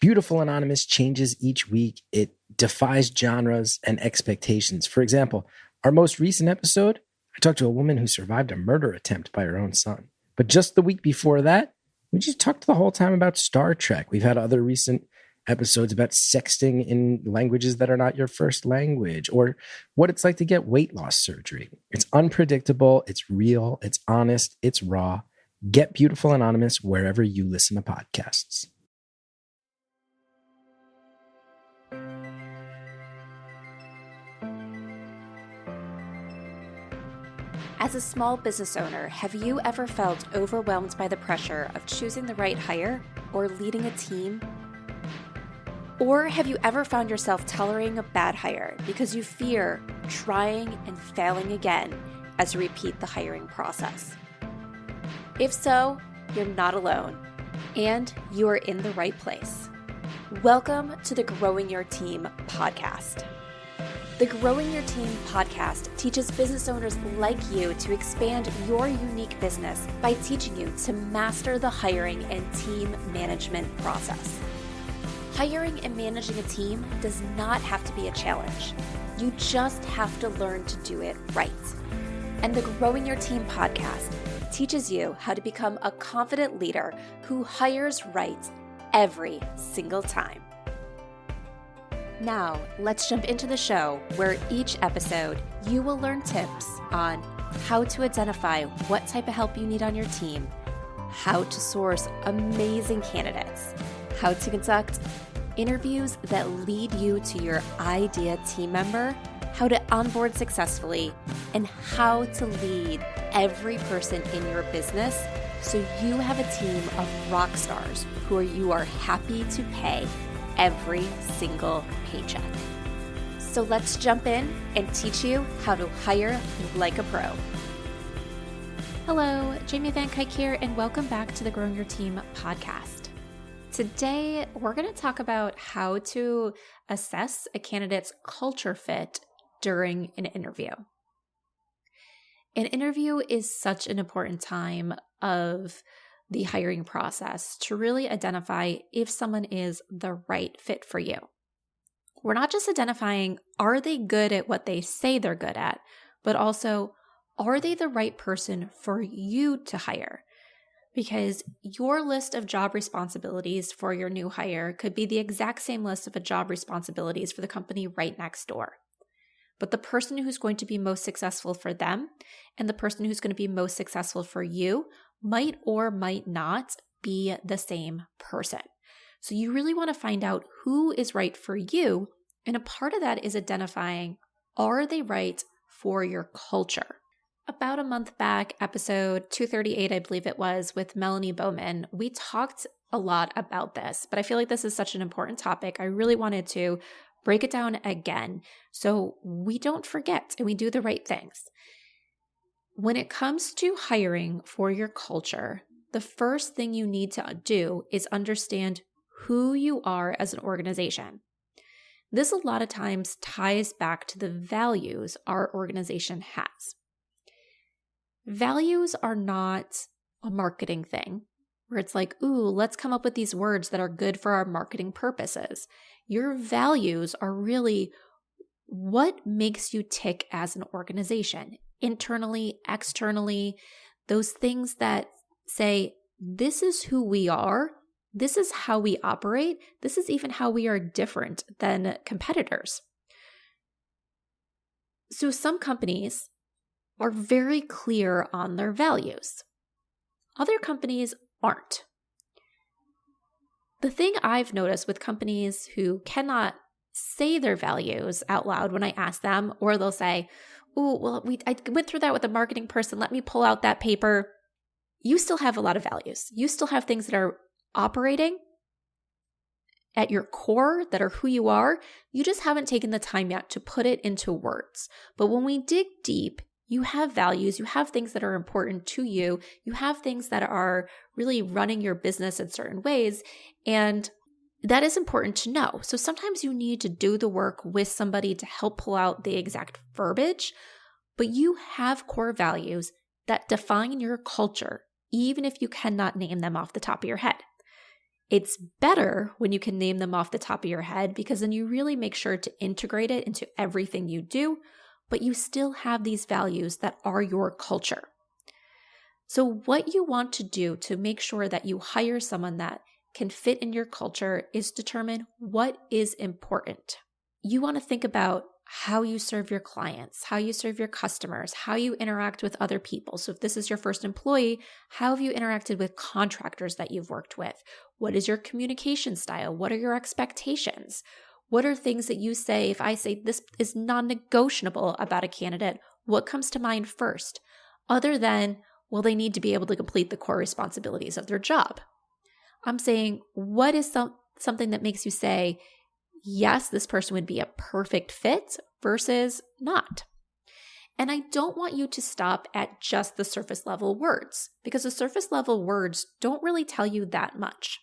Beautiful Anonymous changes each week. It defies genres and expectations. For example, our most recent episode, I talked to a woman who survived a murder attempt by her own son. But just the week before that, we just talked the whole time about Star Trek. We've had other recent episodes about sexting in languages that are not your first language, or what it's like to get weight loss surgery. It's unpredictable, it's real, it's honest, it's raw. Get Beautiful Anonymous wherever you listen to podcasts. As a small business owner, have you ever felt overwhelmed by the pressure of choosing the right hire or leading a team? Or have you ever found yourself tolerating a bad hire because you fear trying and failing again as you repeat the hiring process? If so, you're not alone, and you are in the right place. Welcome to the Growing Your Team podcast. The Growing Your Team podcast teaches business owners like you to expand your unique business by teaching you to master the hiring and team management process. Hiring and managing a team does not have to be a challenge. You just have to learn to do it right. And the Growing Your Team podcast teaches you how to become a confident leader who hires right every single time. Now, let's jump into the show where each episode you will learn tips on how to identify what type of help you need on your team, how to source amazing candidates, how to conduct interviews that lead you to your ideal team member, how to onboard successfully, and how to lead every person in your business so you have a team of rock stars who you are happy to pay every single paycheck. So let's jump in and teach you how to hire like a pro. Hello, Jamie Van Kuyk here, and welcome back to the Growing Your Team podcast. Today, we're going to talk about how to assess a candidate's culture fit during an interview. An interview is such an important time of the hiring process to really identify if someone is the right fit for you. We're not just identifying, are they good at what they say they're good at, but also, are they the right person for you to hire? Because your list of job responsibilities for your new hire could be the exact same list of job responsibilities for the company right next door. But the person who's going to be most successful for them and the person who's going to be most successful for you might or might not be the same person. So you really want to find out who is right for you. And a part of that is identifying, are they right for your culture? About a month back, episode 238, I believe it was, with Melanie Bowman, we talked a lot about this, but I feel like this is such an important topic. I really wanted to break it down again so we don't forget and we do the right things. When it comes to hiring for your culture, the first thing you need to do is understand who you are as an organization. This a lot of times ties back to the values our organization has. Values are not a marketing thing where it's like, ooh, let's come up with these words that are good for our marketing purposes. Your values are really what makes you tick as an organization, internally, externally, those things that say, this is who we are, this is how we operate, this is even how we are different than competitors. So some companies are very clear on their values. Other companies aren't. The thing I've noticed with companies who cannot say their values out loud when I ask them, or they'll say, oh, well, I went through that with a marketing person. Let me pull out that paper. You still have a lot of values. You still have things that are operating at your core that are who you are. You just haven't taken the time yet to put it into words. But when we dig deep, you have values, you have things that are important to you, you have things that are really running your business in certain ways, and that is important to know. So sometimes you need to do the work with somebody to help pull out the exact verbiage, but you have core values that define your culture, even if you cannot name them off the top of your head. It's better when you can name them off the top of your head because then you really make sure to integrate it into everything you do, but you still have these values that are your culture. So what you want to do to make sure that you hire someone that can fit in your culture is determine what is important. You want to think about how you serve your clients, how you serve your customers, how you interact with other people. So if this is your first employee, how have you interacted with contractors that you've worked with? What is your communication style? What are your expectations? What are things that you say, if I say this is non-negotiable about a candidate, what comes to mind first? Other than, well, they need to be able to complete the core responsibilities of their job. I'm saying, what is something that makes you say, yes, this person would be a perfect fit versus not? And I don't want you to stop at just the surface level words because the surface level words don't really tell you that much.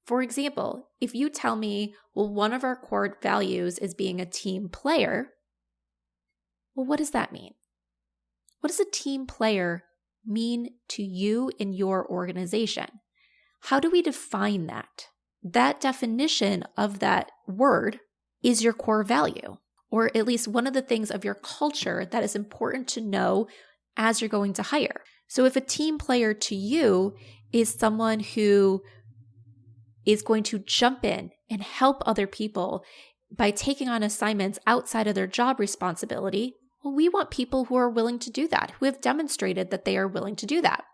For example, if you tell me, well, one of our core values is being a team player, well, what does that mean? What does a team player mean to you in your organization? How do we define that? That definition of that word is your core value, or at least one of the things of your culture that is important to know as you're going to hire. So if a team player to you is someone who is going to jump in and help other people by taking on assignments outside of their job responsibility, well, we want people who are willing to do that, who have demonstrated that they are willing to do that.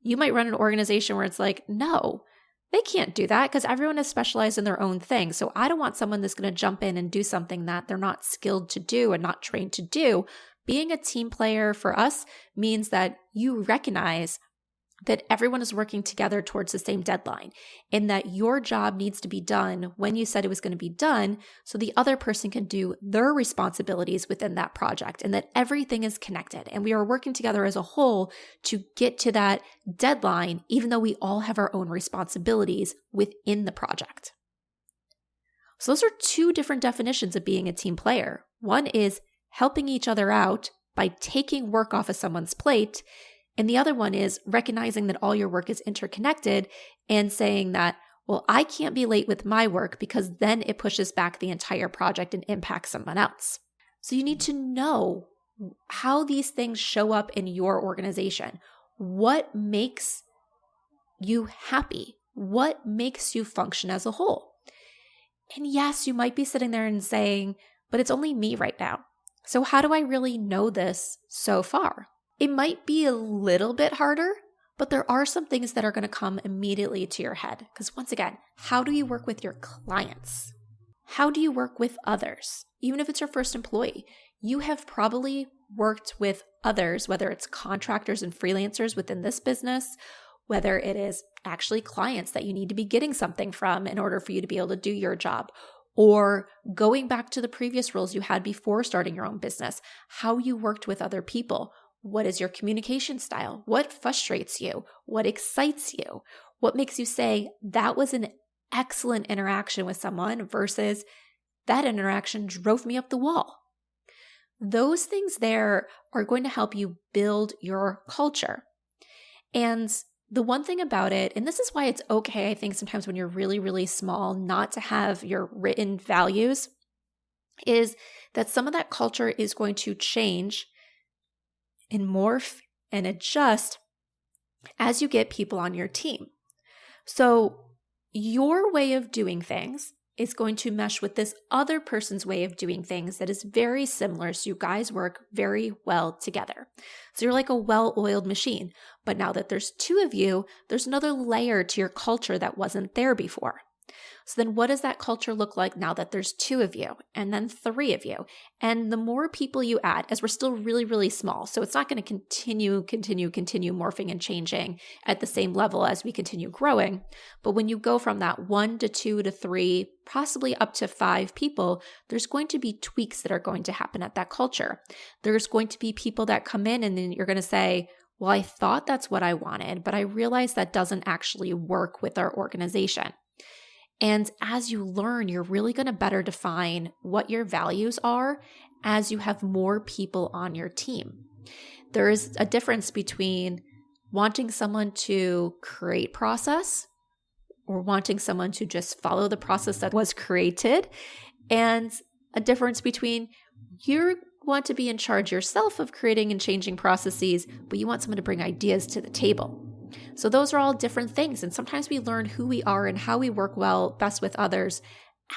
You might run an organization where it's like, no, they can't do that because everyone is specialized in their own thing. So I don't want someone that's going to jump in and do something that they're not skilled to do and not trained to do. Being a team player for us means that you recognize that everyone is working together towards the same deadline and that your job needs to be done when you said it was going to be done so the other person can do their responsibilities within that project and that everything is connected and we are working together as a whole to get to that deadline even though we all have our own responsibilities within the project. So those are two different definitions of being a team player. One is helping each other out by taking work off of someone's plate. And the other one is recognizing that all your work is interconnected and saying that, well, I can't be late with my work because then it pushes back the entire project and impacts someone else. So you need to know how these things show up in your organization. What makes you happy? What makes you function as a whole? And yes, you might be sitting there and saying, but it's only me right now. So how do I really know this so far? It might be a little bit harder, but there are some things that are going to come immediately to your head. Because once again, how do you work with your clients? How do you work with others? Even if it's your first employee, you have probably worked with others, whether it's contractors and freelancers within this business, whether it is actually clients that you need to be getting something from in order for you to be able to do your job, or going back to the previous roles you had before starting your own business, how you worked with other people. What is your communication style? What frustrates you? What excites you? What makes you say that was an excellent interaction with someone versus that interaction drove me up the wall? Those things there are going to help you build your culture. And the one thing about it, and this is why it's okay, I think sometimes when you're really, really small, not to have your written values, is that some of that culture is going to change and morph and adjust as you get people on your team. So your way of doing things is going to mesh with this other person's way of doing things that is very similar. So you guys work very well together. So you're like a well-oiled machine. But now that there's two of you, there's another layer to your culture that wasn't there before. So then what does that culture look like now that there's two of you and then three of you? And the more people you add, as we're still really, really small, so it's not going to continue morphing and changing at the same level as we continue growing. But when you go from that 1 to 2 to 3, possibly up to 5 people, there's going to be tweaks that are going to happen at that culture. There's going to be people that come in and then you're going to say, well, I thought that's what I wanted, but I realized that doesn't actually work with our organization. And as you learn, you're really going to better define what your values are as you have more people on your team. There is a difference between wanting someone to create process or wanting someone to just follow the process that was created, and a difference between you want to be in charge yourself of creating and changing processes, but you want someone to bring ideas to the table. So those are all different things. And sometimes we learn who we are and how we work well best with others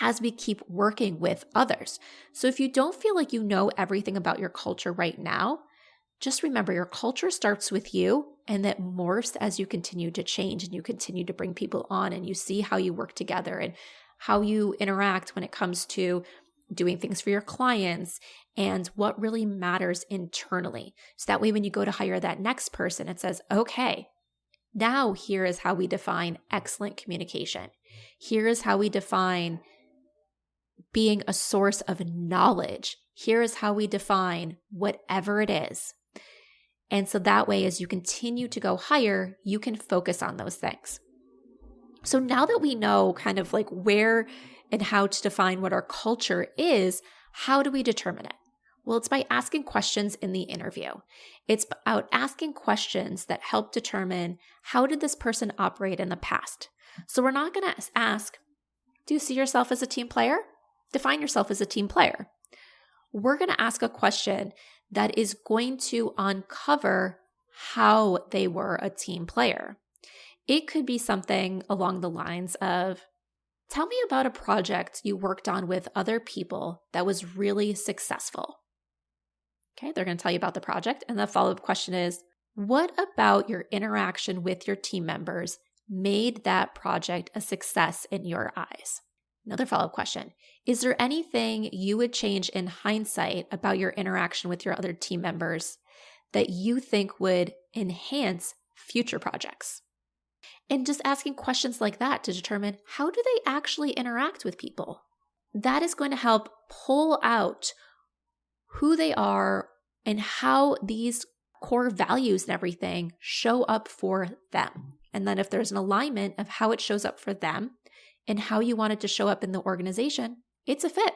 as we keep working with others. So if you don't feel like you know everything about your culture right now, just remember your culture starts with you, and that morphs as you continue to change and you continue to bring people on and you see how you work together and how you interact when it comes to doing things for your clients and what really matters internally. So that way, when you go to hire that next person, it says, okay, now here is how we define excellent communication. Here is how we define being a source of knowledge. Here is how we define whatever it is. And so that way, as you continue to go higher, you can focus on those things. So now that we know kind of like where and how to define what our culture is, how do we determine it? Well, it's by asking questions in the interview. It's about asking questions that help determine, how did this person operate in the past? So we're not going to ask, do you see yourself as a team player? Define yourself as a team player. We're going to ask a question that is going to uncover how they were a team player. It could be something along the lines of, tell me about a project you worked on with other people that was really successful. Okay, they're going to tell you about the project. And the follow-up question is, what about your interaction with your team members made that project a success in your eyes? Another follow-up question, is there anything you would change in hindsight about your interaction with your other team members that you think would enhance future projects? And just asking questions like that to determine, how do they actually interact with people? That is going to help pull out who they are and how these core values and everything show up for them. And then if there's an alignment of how it shows up for them and how you want it to show up in the organization, it's a fit.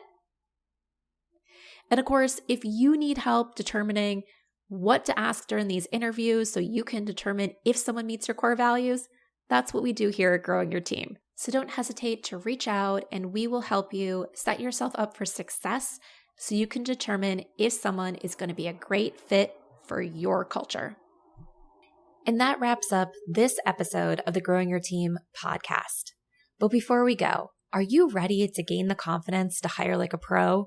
And of course, if you need help determining what to ask during these interviews so you can determine if someone meets your core values, that's what we do here at Growing Your Team. So don't hesitate to reach out and we will help you set yourself up for success so you can determine if someone is going to be a great fit for your culture. And that wraps up this episode of the Growing Your Team podcast. But before we go, are you ready to gain the confidence to hire like a pro,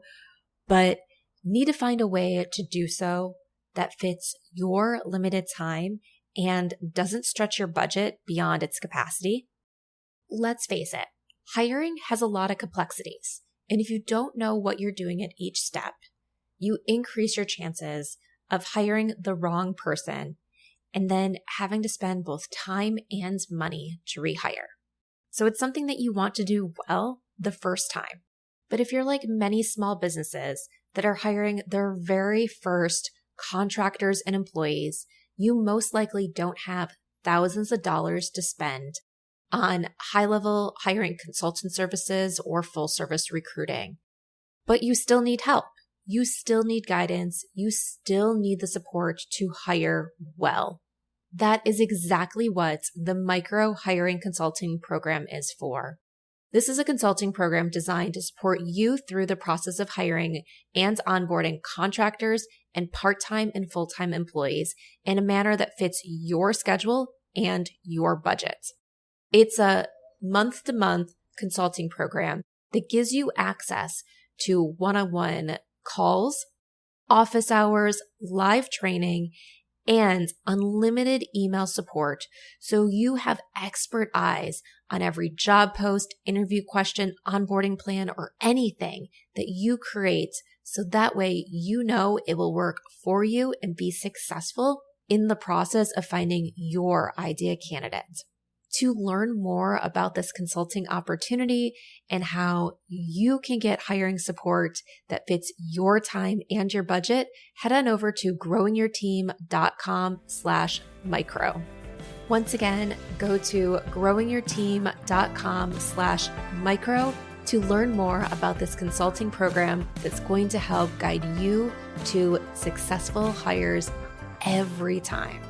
but need to find a way to do so that fits your limited time and doesn't stretch your budget beyond its capacity? Let's face it, hiring has a lot of complexities. And if you don't know what you're doing at each step, you increase your chances of hiring the wrong person and then having to spend both time and money to rehire. So it's something that you want to do well the first time. But if you're like many small businesses that are hiring their very first contractors and employees, you most likely don't have thousands of dollars to spend on high-level hiring consultant services or full-service recruiting. But you still need help. You still need guidance. You still need the support to hire well. That is exactly what the Micro Hiring Consulting Program is for. This is a consulting program designed to support you through the process of hiring and onboarding contractors and part-time and full-time employees in a manner that fits your schedule and your budget. It's a month-to-month consulting program that gives you access to one-on-one calls, office hours, live training, and unlimited email support so you have expert eyes on every job post, interview question, onboarding plan, or anything that you create so that way you know it will work for you and be successful in the process of finding your ideal candidate. To learn more about this consulting opportunity and how you can get hiring support that fits your time and your budget, head on over to growingyourteam.com/micro. Once again, go to growingyourteam.com/micro to learn more about this consulting program that's going to help guide you to successful hires every time.